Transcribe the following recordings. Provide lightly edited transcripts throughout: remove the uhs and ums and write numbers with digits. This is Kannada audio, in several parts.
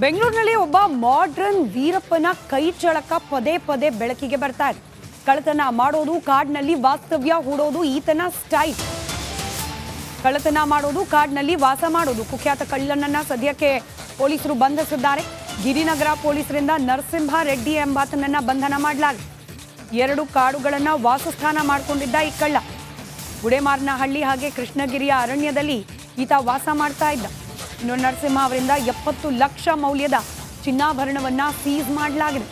ಬೆಂಗಳೂರಿನಲ್ಲಿ ಒಬ್ಬ ಮಾಡರ್ನ್ ವೀರಪ್ಪನ ಕೈ ಚಳಕ ಪದೇ ಪದೇ ಬೆಳಕಿಗೆ ಬರ್ತಾ ಇದೆ. ಕಳ್ಳತನ ಮಾಡೋದು, ಕಾಡಿನಲ್ಲಿ ವಾಸ್ತವ್ಯ ಹೂಡೋದು ಈತನ ಸ್ಟೈಲ್. ಕಳ್ಳತನ ಮಾಡೋದು, ಕಾಡಿನಲ್ಲಿ ವಾಸ ಮಾಡೋದು. ಕುಖ್ಯಾತ ಕಳ್ಳನನ್ನ ಸದ್ಯಕ್ಕೆ ಪೊಲೀಸರು ಬಂಧಿಸಿದ್ದಾರೆ. ಗಿರಿನಗರ ಪೊಲೀಸರಿಂದ ನರಸಿಂಹ ರೆಡ್ಡಿ ಎಂಬಾತನನ್ನ ಬಂಧನ ಮಾಡಲಾಗಿದೆ. 2 ಕಾಡುಗಳನ್ನ ವಾಸಸ್ಥಾನ ಮಾಡಿಕೊಂಡಿದ್ದ ಈ ಕಳ್ಳ ಗುಡೇಮಾರನಹಳ್ಳಿ ಹಾಗೆ ಕೃಷ್ಣಗಿರಿಯ ಅರಣ್ಯದಲ್ಲಿ ಈತ ವಾಸ ಮಾಡ್ತಾ ಇದ್ದ. ಇನ್ನು ನರಸಿಂಹ ಅವರಿಂದ 70 ಲಕ್ಷ ಮೌಲ್ಯದ ಚಿನ್ನಾಭರಣವನ್ನ ಸೀಸ್ ಮಾಡಲಾಗಿದೆ.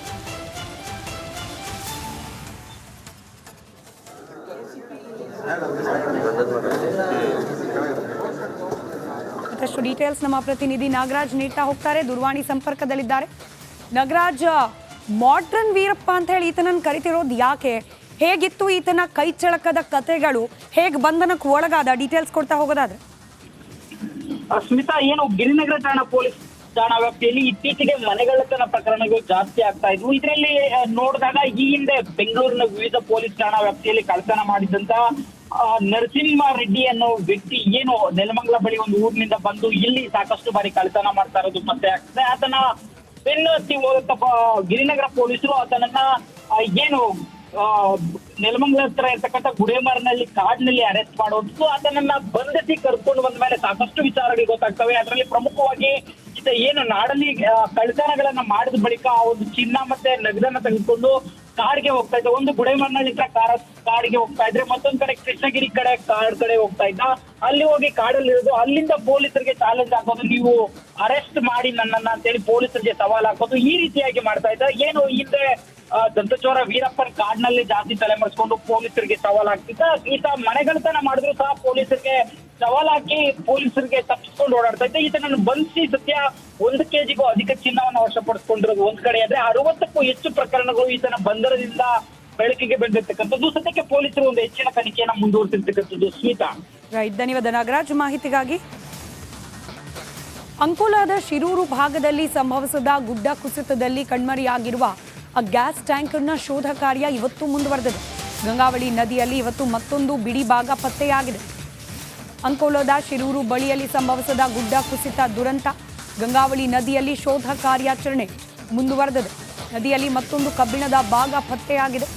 ಮತ್ತಷ್ಟು ಡೀಟೇಲ್ಸ್ ನಮ್ಮ ಪ್ರತಿನಿಧಿ ನಾಗರಾಜ್ ನೀಡ್ತಾ ಹೋಗ್ತಾರೆ. ದೂರವಾಣಿ ಸಂಪರ್ಕದಲ್ಲಿದ್ದಾರೆ. ನಾಗರಾಜ್, ಮಾಡರ್ನ್ ವೀರಪ್ಪ ಅಂತ ಹೇಳಿ ಈತನನ್ನು ಕರಿತಿರೋದು ಯಾಕೆ? ಹೇಗಿತ್ತು ಈತನ ಕೈ ಚಳಕದ ಕಥೆಗಳು? ಹೇಗೆ ಬಂಧನಕ್ಕೆ ಒಳಗಾದ? ಡೀಟೇಲ್ಸ್ ಕೊಡ್ತಾ ಹೋಗೋದಾದ್ರೆ. ಸ್ಮಿತಾ, ಏನು ಗಿರಿನಗರ ಪೊಲೀಸ್ ಠಾಣಾ ವ್ಯಾಪ್ತಿಯಲ್ಲಿ ಇತ್ತೀಚೆಗೆ ಮನೆಗಳ್ಳತನ ಪ್ರಕರಣಗಳು ಜಾಸ್ತಿ ಆಗ್ತಾ ಇದ್ವು. ಇದರಲ್ಲಿ ನೋಡಿದಾಗ ಈ ಹಿಂದೆ ಬೆಂಗಳೂರಿನ ವಿವಿಧ ಪೊಲೀಸ್ ಠಾಣಾ ವ್ಯಾಪ್ತಿಯಲ್ಲಿ ಕಳ್ಳತನ ಮಾಡಿದಂತ ನರಸಿಂಹ ರೆಡ್ಡಿ ಅನ್ನೋ ವ್ಯಕ್ತಿ ಏನು ನೆಲಮಂಗಲ ಬಳಿ ಒಂದು ಊರಿನಿಂದ ಬಂದು ಇಲ್ಲಿ ಸಾಕಷ್ಟು ಬಾರಿ ಕಳ್ಳತನ ಮಾಡ್ತಾ ಇರೋದು ಪತ್ತೆ ಆಗ್ತದೆ. ಆತನ ಬೆನ್ನು ಹತ್ತಿ ಹೋದಂತ ಗಿರಿನಗರ ಪೊಲೀಸರು ಆತನನ್ನ ಏನು ನೆಲಮಂಗಲ ಹತ್ರ ಇರ್ತಕ್ಕಂಥ ಗುಡೇಮಾರನಹಳ್ಳಿ ಕಾಡಿನಲ್ಲಿ ಅರೆಸ್ಟ್ ಮಾಡೋದು, ಅದನ್ನ ಬಂಧಿಸಿ ಕರ್ಕೊಂಡು ಬಂದ ಮೇಲೆ ಸಾಕಷ್ಟು ವಿಚಾರಗಳು ಗೊತ್ತಾಗ್ತವೆ. ಅದರಲ್ಲಿ ಪ್ರಮುಖವಾಗಿ ಏನು ನಾಡಲ್ಲಿ ಕಳ್ಳತನಗಳನ್ನ ಮಾಡಿದ ಬಳಿಕ ಆ ಒಂದು ಚಿನ್ನ ಮತ್ತೆ ನಗದನ್ನ ತೆಗೆದುಕೊಂಡು ಕಾಡಿಗೆ ಹೋಗ್ತಾ ಇದ್ದ. ಒಂದು ಗುಡೇಮಾರನಹಳ್ಳಿ ಕಾಡಿಗೆ ಹೋಗ್ತಾ ಇದ್ರೆ, ಮತ್ತೊಂದ್ ಕಡೆ ಕೃಷ್ಣಗಿರಿ ಕಾಡ್ ಕಡೆ ಹೋಗ್ತಾ ಇದ್ದ. ಅಲ್ಲಿ ಹೋಗಿ ಕಾಡಲ್ಲಿರೋದು, ಅಲ್ಲಿಂದ ಪೊಲೀಸರಿಗೆ ಚಾಲೆಂಜ್ ಹಾಕೋದು, ನೀವು ಅರೆಸ್ಟ್ ಮಾಡಿ ನನ್ನನ್ನ ಅಂತೇಳಿ ಪೊಲೀಸರಿಗೆ ಸವಾಲ್ ಹಾಕೋದು, ಈ ರೀತಿಯಾಗಿ ಮಾಡ್ತಾ ಇದ್ದ. ಏನು ಹಿಂದೆ ದಂತಚೋರ ವೀರಪ್ಪನ್ ಕಾಡಿನಲ್ಲಿ ಜಾಸ್ತಿ ತಲೆಮರೆಸ್ಕೊಂಡು ಪೊಲೀಸರಿಗೆ ಸವಾಲ್ ಹಾಕ್ತಿದ್ದ. ಈತ ಮನೆಗಳ್ಳತನ ಮಾಡಿದ್ರು ಸಹ ಪೊಲೀಸರಿಗೆ ಸವಾಲ್ ಹಾಕಿ ಪೊಲೀಸರಿಗೆ ತಪ್ಪಿಸ್ಕೊಂಡು ಓಡಾಡ್ತಾ ಇದ್ದ. ಈತನನ್ನು ಬಂಧಿಸಿ ಸದ್ಯ 1 ಕೆಜಿಗೂ ಅಧಿಕ ಚಿನ್ನವನ್ನು ವಶಪಡಿಸಿಕೊಂಡಿರೋದು ಒಂದ್ ಕಡೆ ಆದ್ರೆ, 60ಕ್ಕೂ ಹೆಚ್ಚು ಪ್ರಕರಣಗಳು ಈತನ ಬಂಧನದಿಂದ ಬೆಳಕಿಗೆ ಬಂದಿರ್ತಕ್ಕಂಥದ್ದು. ಸದ್ಯಕ್ಕೆ ಪೊಲೀಸರು ಒಂದು ಹೆಚ್ಚಿನ ತನಿಖೆಯನ್ನ ಮುಂದುವರಿಸಿರ್ತಕ್ಕಂಥದ್ದು. ಸ್ಮಿತಾ, ಧನ್ಯವಾದ ನಾಗರಾಜ್ ಮಾಹಿತಿಗಾಗಿ. ಅಂಕೋಲಾದ ಶಿರೂರು ಭಾಗದಲ್ಲಿ ಸಂಭವಿಸಿದ ಗುಡ್ಡ ಕುಸಿತದಲ್ಲಿ ಕಣ್ಮರೆಯಾಗಿರುವ ಆ ಗ್ಯಾಸ್ ಟ್ಯಾಂಕರ್ನ ಶೋಧ ಕಾರ್ಯ ಇವತ್ತು ಮುಂದುವರೆದಿದೆ. ಗಂಗಾವಳಿ ನದಿಯಲ್ಲಿ ಇವತ್ತು ಮತ್ತೊಂದು ಬಿಡಿ ಭಾಗ ಪತ್ತೆಯಾಗಿದೆ. ಅಂಕೋಲಾದ ಶಿರೂರು ಬಳಿಯಲ್ಲಿ ಸಂಭವಿಸಿದ ಗುಡ್ಡ ಕುಸಿತ ದುರಂತ. ಗಂಗಾವಳಿ ನದಿಯಲ್ಲಿ ಶೋಧ ಕಾರ್ಯಾಚರಣೆ ಮುಂದುವರೆದಿದೆ. ನದಿಯಲ್ಲಿ ಮತ್ತೊಂದು ಕಬ್ಬಿಣದ ಭಾಗ ಪತ್ತೆಯಾಗಿದೆ.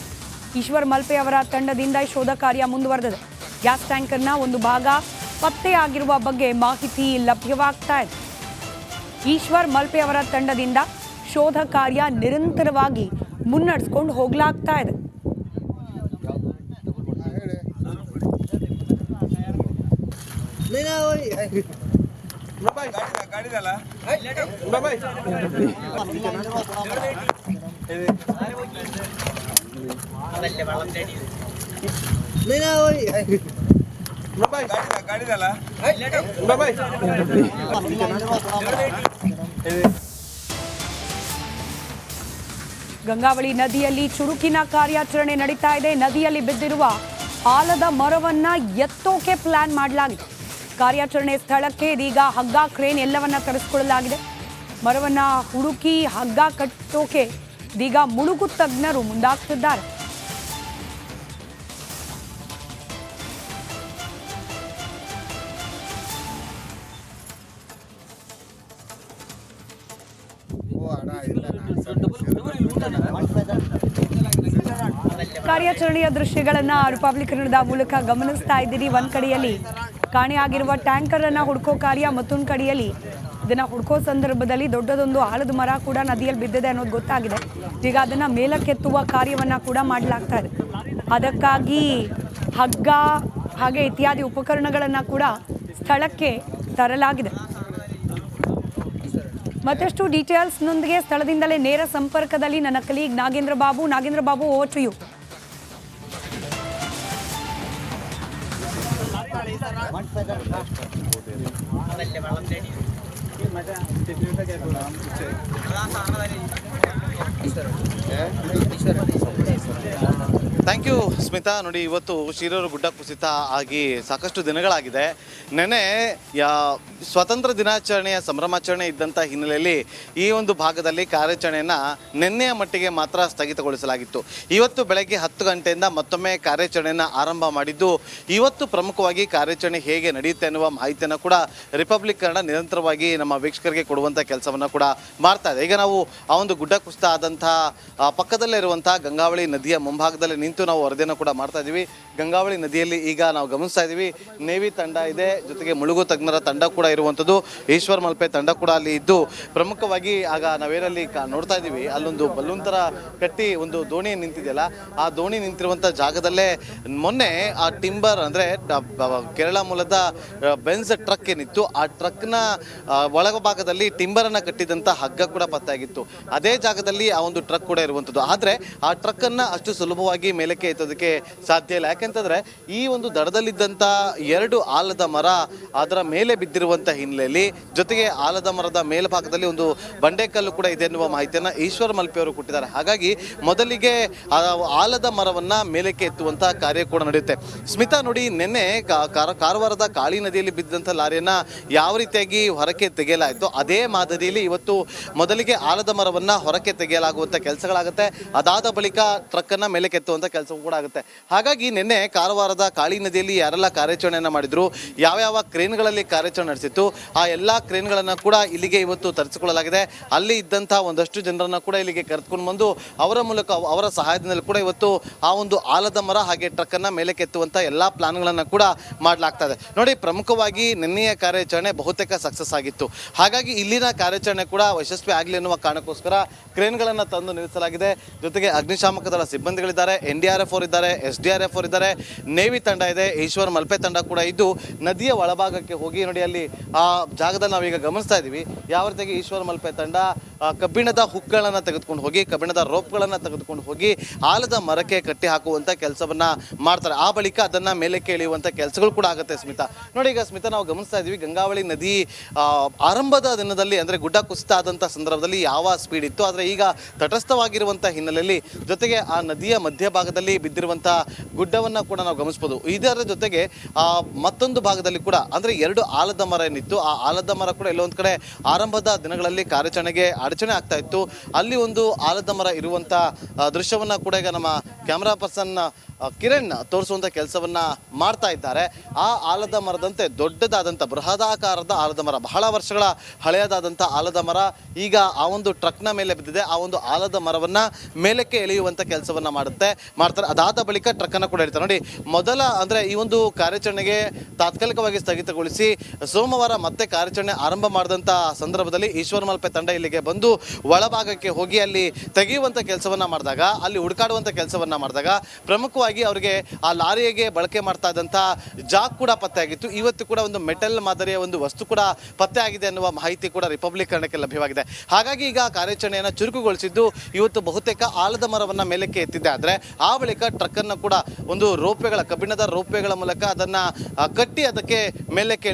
ಈಶ್ವರ್ ಮಲ್ಪೆ ಅವರ ತಂಡದಿಂದ ಶೋಧ ಕಾರ್ಯ ಮುಂದುವರೆದಿದೆ. ಗ್ಯಾಸ್ ಟ್ಯಾಂಕರ್ನ ಒಂದು ಭಾಗ ಪತ್ತೆಯಾಗಿರುವ ಬಗ್ಗೆ ಮಾಹಿತಿ ಲಭ್ಯವಾಗ್ತಾ ಇದೆ. ಈಶ್ವರ್ ಮಲ್ಪೆ ಅವರ ತಂಡದಿಂದ ಶೋಧ ಕಾರ್ಯ ನಿರಂತರವಾಗಿ ಮುನ್ನಡೆಸ್ಕೊಂಡು ಹೋಗ್ಲಾಗ್ತಾ ಇದೆ. ಗಂಗಾವಳಿ ನದಿಯಲ್ಲಿ ಚುರುಕಿನ ಕಾರ್ಯಾಚರಣೆ ನಡೀತಾ ಇದೆ. ನದಿಯಲ್ಲಿ ಬಿದ್ದಿರುವ ಆಲದ ಮರವನ್ನ ಎತ್ತೋಕೆ ಪ್ಲಾನ್ ಮಾಡಲಾಗಿದೆ. ಕಾರ್ಯಾಚರಣೆ ಸ್ಥಳಕ್ಕೆ ಇದೀಗ ಹಗ್ಗ, ಕ್ರೇನ್ ಎಲ್ಲವನ್ನ ತರಿಸಿಕೊಳ್ಳಲಾಗಿದೆ. ಮರವನ್ನ ಹುಡುಕಿ ಹಗ್ಗ ಕಟ್ಟೋಕೆ ಇದೀಗ ಮುಳುಗು ತಜ್ಞರು ಮುಂದಾಗ್ತಿದ್ದಾರೆ. ಕಾರ್ಯಾಚರಣೆಯ ದೃಶ್ಯಗಳನ್ನ ರಿಪಬ್ಲಿಕ್ ಕನ್ನಡದ ಮೂಲಕ ಗಮನಿಸ್ತಾ ಇದ್ದೀರಿ. ಒಂದ್ ಕಡೆಯಲ್ಲಿ ಕಾಣೆಯಾಗಿರುವ ಟ್ಯಾಂಕರ್ ಅನ್ನ ಹುಡುಕೋ ಕಾರ್ಯ, ಮತ್ತೊಂದು ಕಡೆಯಲ್ಲಿ ಇದನ್ನ ಹುಡುಕೋ ಸಂದರ್ಭದಲ್ಲಿ ದೊಡ್ಡದೊಂದು ಆಲದ ಮರ ಕೂಡ ನದಿಯಲ್ಲಿ ಬಿದ್ದಿದೆ ಅನ್ನೋದು ಗೊತ್ತಾಗಿದೆ. ಈಗ ಅದನ್ನ ಮೇಲಕ್ಕೆತ್ತುವ ಕಾರ್ಯವನ್ನ ಕೂಡ ಮಾಡಲಾಗ್ತಾ ಇದೆ. ಅದಕ್ಕಾಗಿ ಹಗ್ಗ ಹಾಗೆ ಇತ್ಯಾದಿ ಉಪಕರಣಗಳನ್ನ ಕೂಡ ಸ್ಥಳಕ್ಕೆ ತರಲಾಗಿದೆ. ಮತ್ತಷ್ಟು ಡೀಟೇಲ್ಸ್ನೊಂದಿಗೆ ಸ್ಥಳದಿಂದಲೇ ನೇರ ಸಂಪರ್ಕದಲ್ಲಿ ನನ್ನ colleague Nagendra Babu, over to you. Thank you Smita. ನೋಡಿ, ಇವತ್ತು ಶಿರೂರು ಗುಡ್ಡ ಕುಸಿತ ಆಗಿ ಸಾಕಷ್ಟು ದಿನಗಳಾಗಿದೆ. ನೆನೆ ಸ್ವಾತಂತ್ರ್ಯ ದಿನಾಚರಣೆಯ ಸಂಭ್ರಮಾಚರಣೆ ಇದ್ದಂಥ ಹಿನ್ನೆಲೆಯಲ್ಲಿ ಈ ಒಂದು ಭಾಗದಲ್ಲಿ ಕಾರ್ಯಾಚರಣೆಯನ್ನು ನಿನ್ನೆಯ ಮಟ್ಟಿಗೆ ಮಾತ್ರ ಸ್ಥಗಿತಗೊಳಿಸಲಾಗಿತ್ತು. ಇವತ್ತು ಬೆಳಗ್ಗೆ 10 ಗಂಟೆಯಿಂದ ಮತ್ತೊಮ್ಮೆ ಕಾರ್ಯಾಚರಣೆಯನ್ನು ಆರಂಭ ಮಾಡಿದ್ದು, ಇವತ್ತು ಪ್ರಮುಖವಾಗಿ ಕಾರ್ಯಾಚರಣೆ ಹೇಗೆ ನಡೆಯುತ್ತೆ ಅನ್ನುವ ಮಾಹಿತಿಯನ್ನು ಕೂಡ ರಿಪಬ್ಲಿಕ್ ಕನ್ನಡ ನಿರಂತರವಾಗಿ ನಮ್ಮ ವೀಕ್ಷಕರಿಗೆ ಕೊಡುವಂಥ ಕೆಲಸವನ್ನು ಕೂಡ ಮಾಡ್ತಾ ಇದೆ. ಈಗ ನಾವು ಆ ಒಂದು ಗುಡ್ಡ ಕುಸಿತ ಆದಂಥ ಪಕ್ಕದಲ್ಲೇ ಇರುವಂಥ ಗಂಗಾವಳಿ ನದಿಯ ಮುಂಭಾಗದಲ್ಲಿ ನಿಂತು ನಾವು ವರದಿಯನ್ನು ಕೂಡ ಮಾಡ್ತಾ ಇದ್ದೀವಿ. ಗಂಗಾವಳಿ ನದಿಯಲ್ಲಿ ಈಗ ನಾವು ಗಮನಿಸ್ತಾ ಇದ್ದೀವಿ, ನೇವಿ ತಂಡ ಇದೆ, ಜೊತೆಗೆ ಮುಳುಗು ತಜ್ಞರ ತಂಡ ಕೂಡ ಇರುವಂಥದ್ದು, ಈಶ್ವರ್ ಮಲ್ಪೆ ತಂಡ ಕೂಡ ಅಲ್ಲಿ ಇದ್ದು, ಪ್ರಮುಖವಾಗಿ ಆಗ ನಾವೇನಲ್ಲಿ ನೋಡ್ತಾ ಇದ್ದೀವಿ, ಅಲ್ಲೊಂದು ಬಲೂನ್ ಥರ ಕಟ್ಟಿ ಒಂದು ದೋಣಿ ನಿಂತಿದೆಯಲ್ಲ, ಆ ದೋಣಿ ನಿಂತಿರುವಂಥ ಜಾಗದಲ್ಲೇ ಮೊನ್ನೆ ಆ ಟಿಂಬರ್ ಅಂದರೆ ಕೇರಳ ಮೂಲದ ಬೆನ್ಸ್ ಟ್ರಕ್ ಏನಿತ್ತು, ಆ ಟ್ರಕ್ನ ಒಳಭಾಗದಲ್ಲಿ ಟಿಂಬರನ್ನು ಕಟ್ಟಿದಂಥ ಹಗ್ಗ ಕೂಡ ಪತ್ತೆಯಾಗಿತ್ತು. ಅದೇ ಜಾಗದಲ್ಲಿ ಆ ಒಂದು ಟ್ರಕ್ ಕೂಡ ಇರುವಂಥದ್ದು. ಆದರೆ ಆ ಟ್ರಕ್ಕನ್ನು ಅಷ್ಟು ಸುಲಭವಾಗಿ ಮೇಲಕ್ಕೆ ಎತ್ತೋದಕ್ಕೆ ಸಾಧ್ಯ ಇಲ್ಲ. ಯಾಕೆಂತಂದರೆ ಈ ಒಂದು ದಡದಲ್ಲಿದ್ದಂಥ 2 ಆಲದ ಮರ ಅದರ ಮೇಲೆ ಬಿದ್ದಿರುವಂಥ ಹಿನ್ನೆಲೆಯಲ್ಲಿ, ಜೊತೆಗೆ ಆಲದ ಮರದ ಮೇಲ್ಭಾಗದಲ್ಲಿ ಒಂದು ಬಂಡೆಕಲ್ಲು ಕೂಡ ಇದೆ ಎನ್ನುವ ಮಾಹಿತಿಯನ್ನು ಈಶ್ವರ್ ಮಲ್ಪೆ ಅವರು ಕೊಟ್ಟಿದ್ದಾರೆ. ಹಾಗಾಗಿ ಮೊದಲಿಗೆ ಆ ಆಲದ ಮರವನ್ನು ಮೇಲಕ್ಕೆ ಎತ್ತುವಂಥ ಕಾರ್ಯ ಕೂಡ ನಡೆಯುತ್ತೆ. ಸ್ಮಿತಾ, ನೋಡಿ, ನಿನ್ನೆ ಕಾರವಾರದ ಕಾಳಿ ನದಿಯಲ್ಲಿ ಬಿದ್ದಂಥ ಲಾರಿಯನ್ನು ಯಾವ ರೀತಿಯಾಗಿ ಹೊರಕ್ಕೆ ತೆಗೆಯಲಾಯಿತು, ಅದೇ ಮಾದರಿಯಲ್ಲಿ ಇವತ್ತು ಮೊದಲಿಗೆ ಆಲದ ಮರವನ್ನು ಹೊರಕ್ಕೆ ತೆಗೆಯಲಾಗುವಂಥ ಕೆಲಸಗಳಾಗುತ್ತೆ. ಅದಾದ ಬಳಿಕ ಟ್ರಕ್ಕನ್ನು ಮೇಲೆ ಕೆತ್ತುವಂಥ ಕೆಲಸ ಕೂಡ ಆಗುತ್ತೆ. ಹಾಗಾಗಿ ನಿನ್ನೆ ಕಾರವಾರದ ಕಾಳಿ ನದಿಯಲ್ಲಿ ಯಾರೆಲ್ಲ ಕಾರ್ಯಾಚರಣೆಯನ್ನು ಮಾಡಿದ್ರು, ಯಾವ್ಯಾವ ಕ್ರೇನ್ಗಳಲ್ಲಿ ಕಾರ್ಯಾಚರಣೆ ನಡೆಸಿತ್ತು, ಆ ಎಲ್ಲ ಕ್ರೇನ್ಗಳನ್ನು ಕೂಡ ಇಲ್ಲಿಗೆ ಇವತ್ತು ತರಿಸಿಕೊಳ್ಳಲಾಗಿದೆ. ಅಲ್ಲಿ ಇದ್ದಂಥ ಒಂದಷ್ಟು ಜನರನ್ನು ಕೂಡ ಇಲ್ಲಿಗೆ ಕರೆದುಕೊಂಡು ಬಂದು ಅವರ ಮೂಲಕ, ಅವರ ಸಹಾಯದಿಂದ ಕೂಡ ಇವತ್ತು ಆ ಒಂದು ಆಲದ ಮರ ಹಾಗೆ ಟ್ರಕ್ಕನ್ನು ಮೇಲೆ ಕೆತ್ತುವಂಥ ಎಲ್ಲ ಪ್ಲಾನ್ಗಳನ್ನು ಕೂಡ ಮಾಡಲಾಗ್ತಾ ಇದೆ. ನೋಡಿ, ಪ್ರಮುಖವಾಗಿ ನಿನ್ನೆಯ ಕಾರ್ಯಾಚರಣೆ ಬಹುತೇಕ ಸಕ್ಸಸ್ ಆಗಿತ್ತು. ಹಾಗಾಗಿ ಇಲ್ಲಿನ ಕಾರ್ಯಾಚರಣೆ ಕೂಡ ಯಶಸ್ವಿ ಆಗಲಿ ಎನ್ನುವ ಕಾರಣಕ್ಕೋಸ್ಕರ ಕ್ರೇನ್ಗಳನ್ನು ತಂದು ನಿಲ್ಲಿಸಲಾಗಿದೆ. ಜೊತೆಗೆ ಅಗ್ನಿಶಾಮಕ ದಳ ಸಿಬ್ಬಂದಿಗಳಿದ್ದಾರೆ, NDRF ಅವರಿದ್ದಾರೆ, SDRF ಅವರಿದ್ದಾರೆ, ನೇವಿ ತಂಡ ಇದೆ, ಈಶ್ವರ್ ಮಲ್ಪೆ ತಂಡ ಕೂಡ ಇದ್ದು ನದಿಯ ಒಳಭಾಗಕ್ಕೆ ಹೋಗಿ, ನೋಡಿ ಅಲ್ಲಿ ಆ ಜಾಗದಲ್ಲಿ ನಾವೀಗ ಗಮನಿಸ್ತಾ ಇದ್ದೀವಿ ಯಾವ ರೀತಿಯಾಗಿ ಈಶ್ವರ್ ಮಲ್ಪೆ ತಂಡ ಕಬ್ಬಿಣದ ಹುಕ್ಗಳನ್ನು ತೆಗೆದುಕೊಂಡು ಹೋಗಿ, ಕಬ್ಬಿಣದ ರೋಪ್ಗಳನ್ನು ತೆಗೆದುಕೊಂಡು ಹೋಗಿ ಆಲದ ಮರಕ್ಕೆ ಕಟ್ಟಿ ಹಾಕುವಂಥ ಕೆಲಸವನ್ನು ಮಾಡ್ತಾರೆ. ಆ ಬಳಿಕ ಅದನ್ನು ಮೇಲಕ್ಕೆ ಇಳಿಯುವಂಥ ಕೆಲಸಗಳು ಕೂಡ ಆಗುತ್ತೆ. ಸ್ಮಿತಾ, ನೋಡಿ, ಈಗ ಸ್ಮಿತಾ ನಾವು ಗಮನಿಸ್ತಾ ಇದ್ದೀವಿ ಗಂಗಾವಳಿ ನದಿ ಆರಂಭದ ದಿನದಲ್ಲಿ ಅಂದರೆ ಗುಡ್ಡ ಕುಸಿತ ಆದಂಥ ಸಂದರ್ಭದಲ್ಲಿ ಯಾವ ಸ್ಪೀಡ್ ಇತ್ತು, ಆದರೆ ಈಗ ತಟಸ್ಥವಾಗಿರುವಂಥ ಹಿನ್ನೆಲೆಯಲ್ಲಿ, ಜೊತೆಗೆ ಆ ನದಿಯ ಮಧ್ಯಭಾಗದಲ್ಲಿ ಬಿದ್ದಿರುವಂಥ ಗುಡ್ಡವನ್ನು ಕೂಡ ನಾವು ಗಮನಿಸ್ಬೋದು. ಇದರ ಜೊತೆಗೆ ಮತ್ತೊಂದು ಭಾಗದಲ್ಲಿ ಕೂಡ ಅಂದರೆ 2 ಆಲದ ಮರ ಏನಿತ್ತು, ಆ ಆಲದ ಮರ ಕೂಡ ಎಲ್ಲೊಂದು ಕಡೆ ಆರಂಭದ ದಿನಗಳಲ್ಲಿ ಕಾರ್ಯಾಚರಣೆಗೆ ಅಡಚಣೆ ಆಗ್ತಾ ಇತ್ತು. ಅಲ್ಲಿ ಒಂದು ಆಲದ ಮರ ಇರುವಂಥ ದೃಶ್ಯವನ್ನು ಕೂಡ ಈಗ ನಮ್ಮ ಕ್ಯಾಮ್ರಾ ಪರ್ಸನ್ ಕಿರಣ್ ತೋರಿಸುವಂಥ ಕೆಲಸವನ್ನು ಮಾಡ್ತಾ ಇದ್ದಾರೆ. ಆ ಆಲದ ಮರದಂತೆ ದೊಡ್ಡದಾದಂಥ ಬೃಹದಾಕಾರದ ಆಲದ ಮರ, ಬಹಳ ವರ್ಷಗಳ ಹಳೆಯದಾದಂಥ ಆಲದ ಮರ ಈಗ ಆ ಒಂದು ಟ್ರಕ್ನ ಮೇಲೆ ಬಿದ್ದಿದೆ. ಆ ಒಂದು ಆಲದ ಮರವನ್ನು ಮೇಲಕ್ಕೆ ಎಳೆಯುವಂಥ ಕೆಲಸವನ್ನು ಮಾಡ್ತಾರೆ. ಅದಾದ ಬಳಿಕ ಟ್ರಕ್ಕನ್ನು ಕೂಡ ಇಡ್ತಾರೆ. ನೋಡಿ, ಮೊದಲ ಅಂದರೆ ಈ ಒಂದು ಕಾರ್ಯಾಚರಣೆಗೆ ತಾತ್ಕಾಲಿಕವಾಗಿ ಸ್ಥಗಿತಗೊಳಿಸಿ ಸೋಮವಾರ ಮತ್ತೆ ಕಾರ್ಯಾಚರಣೆ ಆರಂಭ ಮಾಡಿದಂಥ ಸಂದರ್ಭದಲ್ಲಿ ಈಶ್ವರ್ ಮಲ್ಪೆ ತಂಡ ಇಲ್ಲಿಗೆ ಬಂದು ಒಳಭಾಗಕ್ಕೆ ಹೋಗಿ ಅಲ್ಲಿ ತೆಗೆಯುವಂಥ ಕೆಲಸವನ್ನು ಮಾಡಿದಾಗ, ಅಲ್ಲಿ ಹುಡುಕಾಡುವಂಥ ಕೆಲಸವನ್ನು ಮಾಡಿದಾಗ ಪ್ರಮುಖವಾಗಿ ಅವರಿಗೆ ಆ ಲಾರಿಗೆ ಬಳಕೆ ಮಾಡ್ತಾ ಇದ್ದಂಥ ಜಾಕ್ ಕೂಡ ಪತ್ತೆಯಾಗಿತ್ತು. ಇವತ್ತು ಕೂಡ ಒಂದು ಮೆಟಲ್ ಮಾದರಿಯ ಒಂದು ವಸ್ತು ಕೂಡ ಪತ್ತೆ ಆಗಿದೆ ಅನ್ನುವ ಮಾಹಿತಿ ಕೂಡ ರಿಪಬ್ಲಿಕ್ ಕನ್ನಡಕ್ಕೆ ಲಭ್ಯವಾಗಿದೆ. ಹಾಗಾಗಿ ಈಗ ಕಾರ್ಯಾಚರಣೆಯನ್ನು ಚುರುಕುಗೊಳಿಸಿದ್ದು ಇವತ್ತು ಬಹುತೇಕ ಆಲದ ಮರವನ್ನು ಮೇಲಕ್ಕೆ ಎತ್ತಿದೆ. ಆದರೆ ಆ ಬಳಿಕ ಟ್ರಕ್ಕನ್ನು ಕೂಡ ಒಂದು ಕಬ್ಬಿಣದ ರೋಪ್ವೆಗಳ ಮೂಲಕ ಅದನ್ನು ಕಟ್ಟಿ ಅದಕ್ಕೆ ಮೇಲಕ್ಕೆ